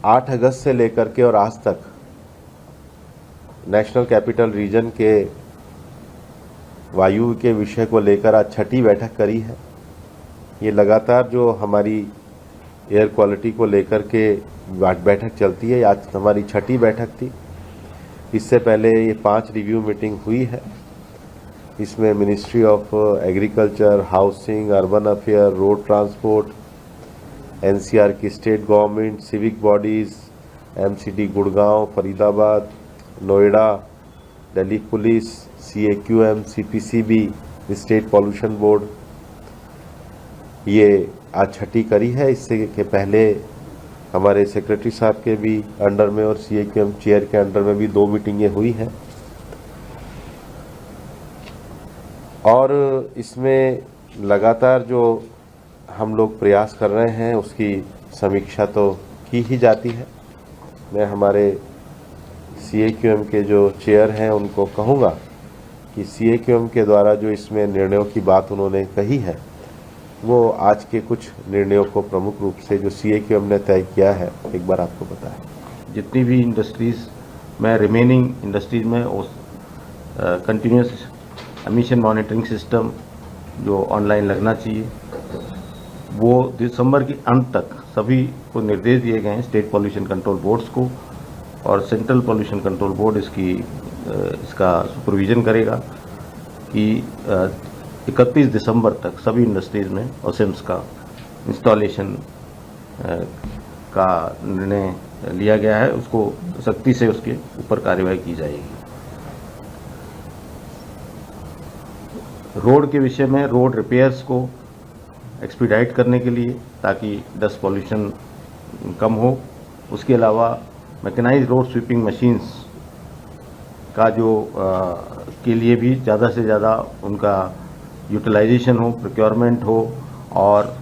8 अगस्त से लेकर के और आज तक नेशनल कैपिटल रीजन के वायु के विषय को लेकर आज छठी बैठक करी है। ये लगातार जो हमारी एयर क्वालिटी को लेकर के बैठक चलती है, आज हमारी छठी बैठक थी। इससे पहले ये 5 रिव्यू मीटिंग हुई है। इसमें ministry of agriculture, housing, urban affair, road transport, NCR की state government, civic bodies, MCD Gurgaon, Faridabad, Noida, Delhi police, CAQM, CPCB, state pollution board, ये आज छठी करी है। इससे के पहले हमारे सेक्रेटरी साहब के भी अंडर में और CAQM चेयर के अंडर में भी 2 मीटिंगें हुई हैं। और इसमें लगातार जो हम लोग प्रयास कर रहे हैं उसकी समीक्षा तो की ही जाती है। मैं हमारे CAQM के जो चेयर हैं उनको कहूँगा कि CAQM के द्वारा जो इसमें निर्णयों की बात उन्होंने कही है वो आज के कुछ निर्णयों को प्रमुख रूप से जो CAQM ने तय किया है एक बार आपको बताएं। जितनी भी इंडस्ट्रीज में रिमेनिंग इंडस्ट्रीज में उस कंटिन्यूस एमिशन मॉनिटरिंग सिस्टम जो ऑनलाइन लगना चाहिए, वो दिसंबर के अंत तक सभी को निर्देश दिए गए हैं। स्टेट पॉल्यूशन कंट्रोल बोर्ड्स को और सेंट्रल पॉल्यूशन कंट्रोल बोर्ड इसका सुपरविजन करेगा कि 31 दिसंबर तक सभी इंडस्ट्रीज में OSIMS का इंस्टॉलेशन का निर्णय लिया गया है। उसको सख्ती से उसके ऊपर कार्रवाई की जाएगी। रोड के विषय में रोड रिपेयर्स को एक्सपीडाइट करने के लिए ताकि डस्ट पॉल्यूशन कम हो। उसके अलावा मैकेनाइज्ड रोड स्वीपिंग मशीन्स का जो के लिए भी ज़्यादा से ज़्यादा उनका यूटिलाइजेशन हो, प्रोक्योरमेंट हो और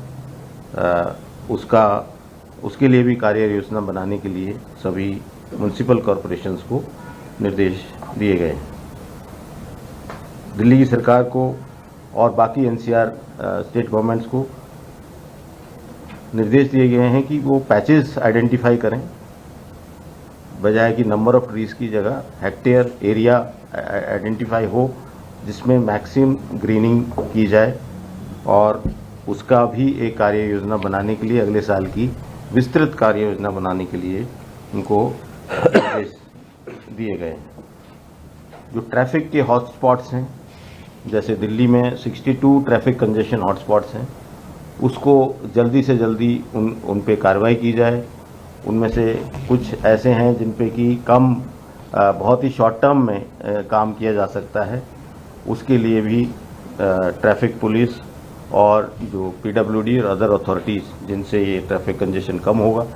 उसके लिए भी कार्य योजना बनाने के लिए सभी म्युनिसिपल कॉरपोरेशंस को निर्देश दिए गए हैं। दिल्ली की सरकार को और बाकी NCR स्टेट गवर्नमेंट्स को निर्देश दिए गए हैं कि वो पैचेस आइडेंटिफाई करें, बजाय कि नंबर ऑफ ट्रीज की जगह हेक्टेयर एरिया आइडेंटिफाई हो जिसमें मैक्सिमम ग्रीनिंग की जाए। और उसका भी एक कार्य योजना बनाने के लिए अगले साल की विस्तृत कार्य योजना बनाने के लिए उनको निर्देश दिए गए हैं। जो ट्रैफिक के हॉटस्पॉट्स हैं, जैसे दिल्ली में 62 ट्रैफिक कंजेशन हॉटस्पॉट्स हैं, उसको जल्दी से जल्दी उन पे कार्रवाई की जाए। उनमें से कुछ ऐसे हैं जिन पे कि कम बहुत ही शॉर्ट टर्म में काम किया जा सकता है। उसके लिए भी ट्रैफिक पुलिस और जो PWD और अदर अथॉरिटीज़ जिनसे ये ट्रैफिक कंजेशन कम होगा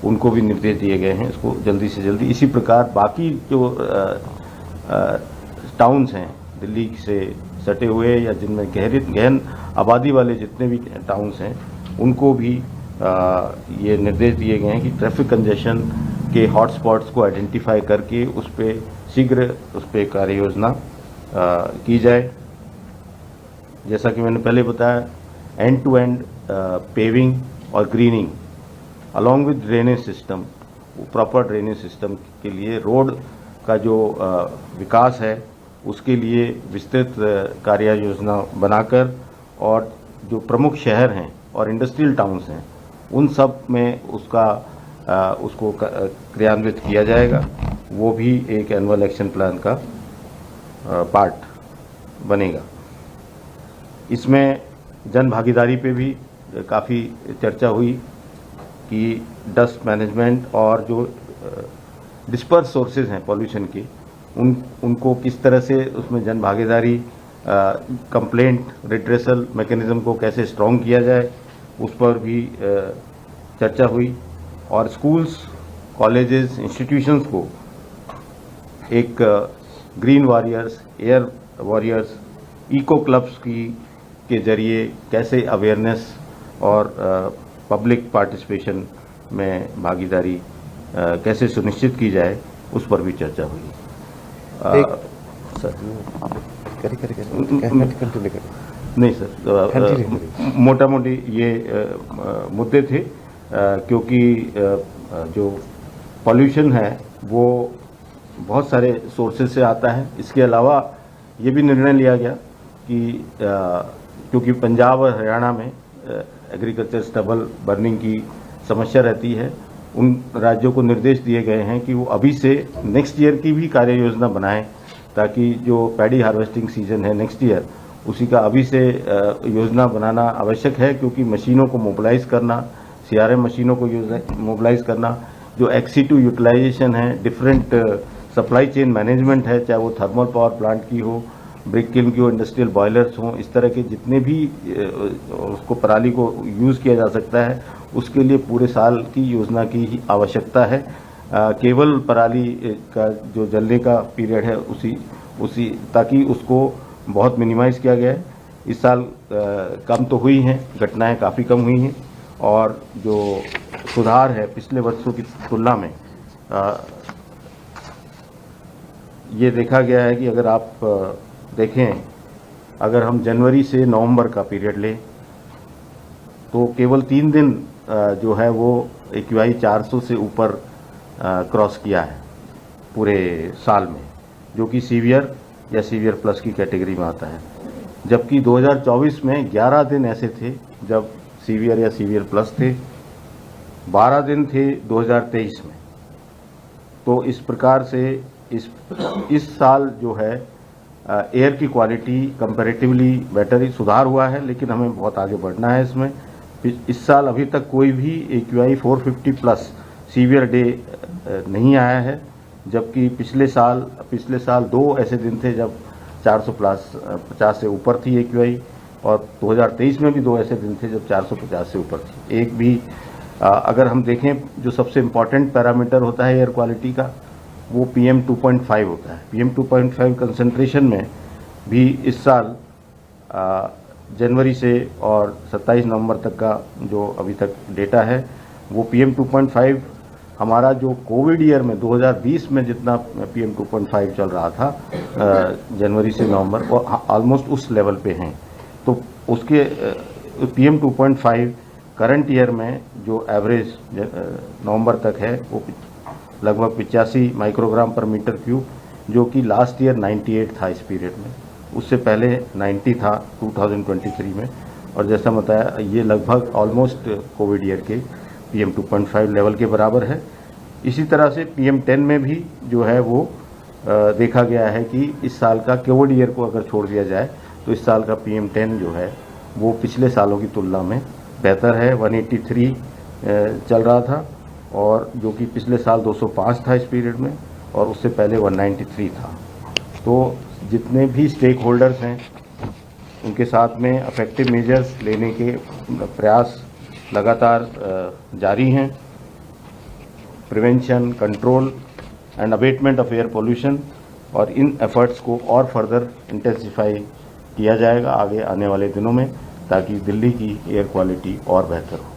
उनको भी निर्देश दिए गए हैं इसको जल्दी से जल्दी। इसी प्रकार बाकी जो टाउन्स हैं दिल्ली से सटे हुए या जिनमें गहन आबादी वाले जितने भी टाउन्स हैं उनको भी ये निर्देश दिए गए हैं कि ट्रैफिक कंजेशन के हॉटस्पॉट्स को आइडेंटिफाई करके उस पर शीघ्र उस पर कार्य योजना की जाए। जैसा कि मैंने पहले बताया, एंड टू एंड पेविंग और grinning along with drainage system, proper drainage system के लिए रोड का जो विकास है उसके लिए विस्तृत कार्य योजना बनाकर और जो प्रमुख शहर हैं और इंडस्ट्रियल टाउन्स हैं उन सब में उसको क्रियान्वित किया जाएगा। वो भी एक एनुअल एक्शन प्लान का पार्ट बनेगा। इसमें जन भागीदारी पे भी काफ़ी चर्चा हुई कि डस्ट मैनेजमेंट और जो डिस्पर्स सोर्सेज हैं पॉल्यूशन के उनको किस तरह से उसमें जन भागीदारी, कंप्लेंट रिड्रेसल मैकेनिज्म को कैसे स्ट्रॉन्ग किया जाए उस पर भी चर्चा हुई। और स्कूल्स, कॉलेजेस, इंस्टीट्यूशंस को एक green warriors, air warriors, eco clubs के जरिए कैसे अवेयरनेस और पब्लिक पार्टिसिपेशन में भागीदारी कैसे सुनिश्चित की जाए उस पर भी चर्चा हुई। नहीं सर, मोटा मोटी ये मुद्दे थे क्योंकि जो पॉल्यूशन है वो बहुत सारे सोर्सेज से आता है। इसके अलावा ये भी निर्णय लिया गया कि क्योंकि पंजाब और हरियाणा में एग्रीकल्चर स्टबल बर्निंग की समस्या रहती है, उन राज्यों को निर्देश दिए गए हैं कि वो अभी से नेक्स्ट ईयर की भी कार्य योजना बनाएं, ताकि जो पैडी हार्वेस्टिंग सीजन है नेक्स्ट ईयर, उसी का अभी से योजना बनाना आवश्यक है। क्योंकि मशीनों को मोबिलाइज करना, CRM मशीनों को मोबिलाइज करना, जो XC2 यूटिलाइजेशन है, डिफरेंट सप्लाई चेन मैनेजमेंट है, चाहे वो थर्मल पावर प्लांट की हो, ब्रिक किल्न की हो, इंडस्ट्रियल बॉयलर्स हों, इस तरह के जितने भी उसको पराली को यूज़ किया जा सकता है, उसके लिए पूरे साल की योजना की ही आवश्यकता है। केवल पराली का जो जलने का पीरियड है उसी ताकि उसको बहुत मिनिमाइज किया गया है। इस साल कम तो हुई हैं, घटनाएं काफ़ी कम हुई हैं, और जो सुधार है पिछले वर्षों की तुलना में ये देखा गया है कि अगर आप देखें, अगर हम जनवरी से नवंबर का पीरियड लें तो केवल 3 दिन जो है वो AQI 400 से ऊपर क्रॉस किया है पूरे साल में, जो कि सीवियर या सीवियर प्लस की कैटेगरी में आता है। जबकि 2024 में 11 दिन ऐसे थे जब सीवियर या सीवियर प्लस थे, 12 दिन थे 2023 में। तो इस प्रकार से इस साल जो है एयर की क्वालिटी कंपैरेटिवली बेटर ही सुधार हुआ है, लेकिन हमें बहुत आगे बढ़ना है इसमें। इस साल अभी तक कोई भी AQI 450 प्लस सीवियर डे नहीं आया है, जबकि पिछले साल 2 ऐसे दिन थे जब 400 प्लस 50 से ऊपर थी AQI, और 2023 में भी 2 ऐसे दिन थे जब 450 से ऊपर थी। एक भी अगर हम देखें, जो सबसे इम्पॉर्टेंट पैरामीटर होता है एयर क्वालिटी का, वो PM 2.5 होता है। PM 2.5 कंसंट्रेशन में भी इस साल जनवरी से और 27 नवंबर तक का जो अभी तक डेटा है, वो PM 2.5 हमारा जो कोविड ईयर में 2020 में जितना PM 2.5 चल रहा था जनवरी से नवंबर, वो ऑलमोस्ट उस लेवल पे हैं। तो उसके PM 2.5 करंट ईयर में जो एवरेज नवंबर तक है वो लगभग 85 माइक्रोग्राम पर मीटर क्यूब, जो कि लास्ट ईयर 98 था इस पीरियड में। उससे पहले 90 था 2023 में, और जैसा बताया ये लगभग ऑलमोस्ट कोविड ईयर के PM 2.5 लेवल के बराबर है। इसी तरह से PM 10 में भी जो है वो देखा गया है कि इस साल का कोविड ईयर को अगर छोड़ दिया जाए तो इस साल का PM 10 जो है वो पिछले सालों की तुलना में बेहतर है। 183 चल रहा था, और जो कि पिछले साल 205 था इस पीरियड में, और उससे पहले 193 था। तो जितने भी स्टेक होल्डर्स हैं उनके साथ में इफेक्टिव मेजर्स लेने के प्रयास लगातार जारी हैं। Prevention, control and abatement of air pollution, और इन एफर्ट्स को और फर्दर इंटेंसिफाई किया जाएगा आगे आने वाले दिनों में, ताकि दिल्ली की एयर क्वालिटी और बेहतर हो।